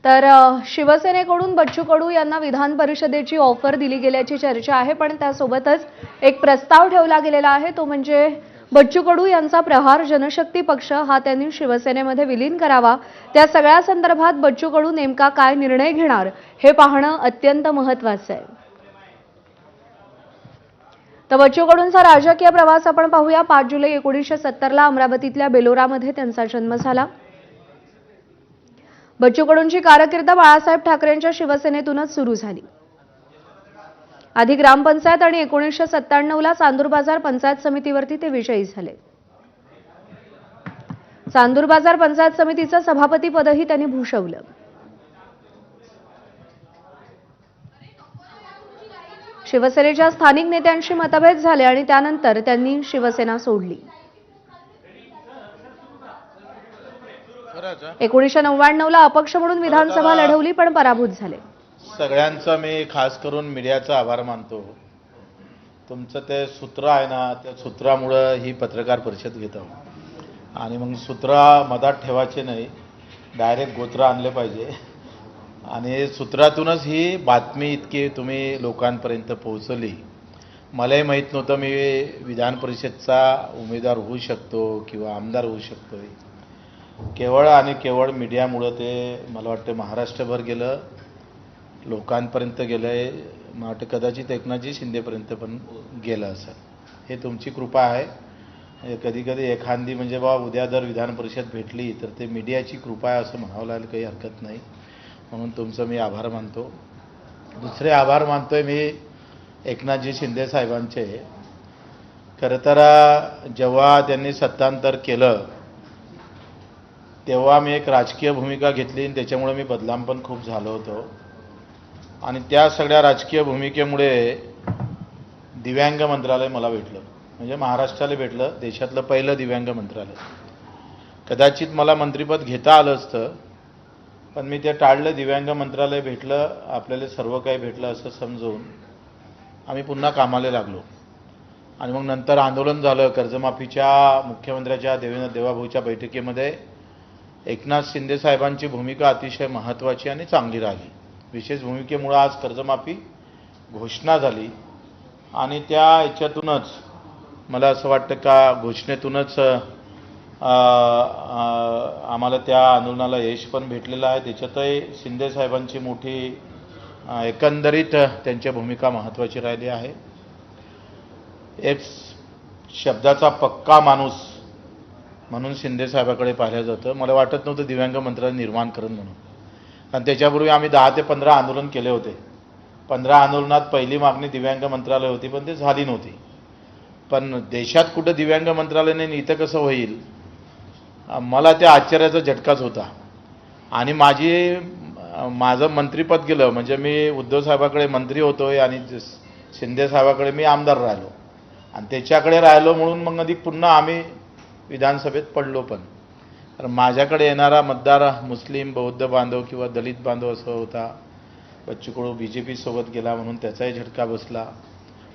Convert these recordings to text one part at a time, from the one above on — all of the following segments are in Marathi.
तर शिवसेनेकडून बच्चू कडू यांना विधान परिषदेची ऑफर दिली गेल्याची चर्चा आहे, पण त्यासोबतच एक प्रस्ताव ठेवला गेलेला आहे, तो म्हणजे बच्चू कडू यांचा प्रहार जनशक्ती पक्ष हा त्यांनी शिवसेनेमध्ये विलीन करावा। त्या सगळ्या संदर्भात बच्चू कडू नेमका काय निर्णय घेणार हे पाहणं अत्यंत महत्त्वाचं आहे। तर बच्चू कडूंचा राजकीय प्रवास आपण पाहूया। 5 जुलै 1970 ला अमरावतीतल्या बेलोरामध्ये त्यांचा जन्म झाला। बच्चू कडूंची कारकीर्द बाळासाहेब ठाकरेंच्या शिवसेनेतूनच सुरू झाली। आधी ग्रामपंचायत आणि 1997 ला चांदूर बाजार पंचायत समितीवरती ते विजयी झाले। चांदूर बाजार पंचायत समितीचं सभापती पदही त्यांनी भूषवलं। शिवसेनेच्या स्थानिक नेत्यांशी मतभेद झाले आणि त्यानंतर त्यांनी शिवसेना सोडली। 1999 ला अपक्ष म्हणून विधानसभा लढवली पण पराभूत झाले। सगळ्यांचा मी खास करून मीडियाचा आभार मानतो। तुमचं ते सूत्र आहे ना, त्या सूत्रामुळे ही पत्रकार परिषद घेतो आणि मग सूत्र मधात ठेवायचे नाही, डायरेक्ट गोत्र आणले पाहिजे आणि सूत्रातूनच ही बातमी इतकी तुम्ही लोकांपर्यंत पोहोचवली। मलाही माहीत नव्हतं मी विधान परिषदचा उमेदवार होऊ शकतो किंवा आमदार होऊ शकतो। केवळ आणि केवळ मीडियामुळे ते मला वाटतं महाराष्ट्रभर गेलं, लोकांपर्यंत गेलंय, मला वाटतं कदाचित एकनाथजी शिंदेपर्यंत पण गेलं असं। हे तुमची कृपा आहे। कधी कधी एखादी म्हणजे बाबा उद्या जर विधान परिषद भेटली तर ते मीडियाची कृपा आहे असं म्हणावं लागेल, काही हरकत नाही। म्हणून तुमचं मी आभार मानतो। दुसरे आभार मानतोय मी एकनाथजी शिंदे साहेबांचे। खरं तर जेव्हा त्यांनी सत्तांतर केलं तेव्हा मी एक राजकीय भूमिका घेतली आणि त्याच्यामुळे मी बदनाम पण खूप झालो होतो आणि त्या सगळ्या राजकीय भूमिकेमुळे दिव्यांग मंत्रालय मला भेटलं, म्हणजे महाराष्ट्राला भेटलं, देशातलं पहिलं दिव्यांग मंत्रालय। कदाचित मला मंत्रिपद घेता आलं असतं पण मी ते टाळलं। दिव्यांग मंत्रालय भेटलं, आपल्याला सर्व काही भेटलं असं समजून आम्ही पुन्हा कामाला लागलो आणि मग नंतर आंदोलन झालं। कर्जमाफीच्या मुख्यमंत्र्याच्या देवाभाऊच्या बैठकीमध्ये एकनाथ शिंदे साहेबांची भूमिका अतिशय महत्त्वाची आणि चांगली राहिली। विशेष भूमिकेमुळे आज कर्जमाफी घोषणा झाली आणि त्या याच्यातूनच मला असं वाटतं का घोषणेतूनच आम्हाला त्या आंदोलनाला यश पण भेटलेलं आहे। त्याच्यातही शिंदे साहेबांची मोठी एकंदरीत त्यांची भूमिका महत्त्वाची राहिली आहे। एक शब्दाचा पक्का माणूस म्हणून शिंदे साहेबाकडे पाहिलं जातं। मला वाटत नव्हतं दिव्यांग मंत्रालय निर्माण करून म्हणून, आणि त्याच्यापूर्वी आम्ही 10 ते 15 आंदोलन केले होते। 15 आंदोलनात पहिली मागणी दिव्यांग मंत्रालय होती पण ते झाली नव्हती। पण देशात कुठं दिव्यांग मंत्रालय नाही, इथं कसं होईल, मला त्या आश्चर्याचा झटकाच होता। आणि माझं मंत्रिपद गेलं, म्हणजे मी उद्धव साहेबाकडे मंत्री होतोय आणि शिंदे साहेबाकडे मी आमदार राहिलो आणि त्याच्याकडे राहिलो म्हणून मग अधिक पुन्हा आम्ही विधानसभेत पडलो। पण तर माझ्याकडे येणारा मतदार मुस्लिम बौद्ध बांधव किंवा दलित बांधव असं होता। बच्चू कडू BJP सोबत गेला म्हणून त्याचाही झटका बसला।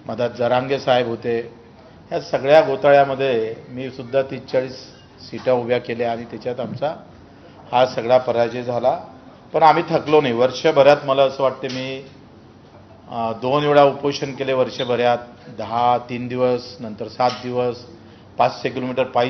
मधात जरांगे साहेब होते। ह्या सगळ्या घोटाळ्यामध्ये मी सुद्धा 30-40 सीटा उभ्या केल्या आणि त्याच्यात आमचा हा सगळा पराजय झाला। पण आम्ही थकलो नाही। वर्षभरात मला असं वाटते मी 2 वेळा उपोषण केले वर्षभरात, 3 दिवस, नंतर 7 दिवस, 500 किलोमीटर पायी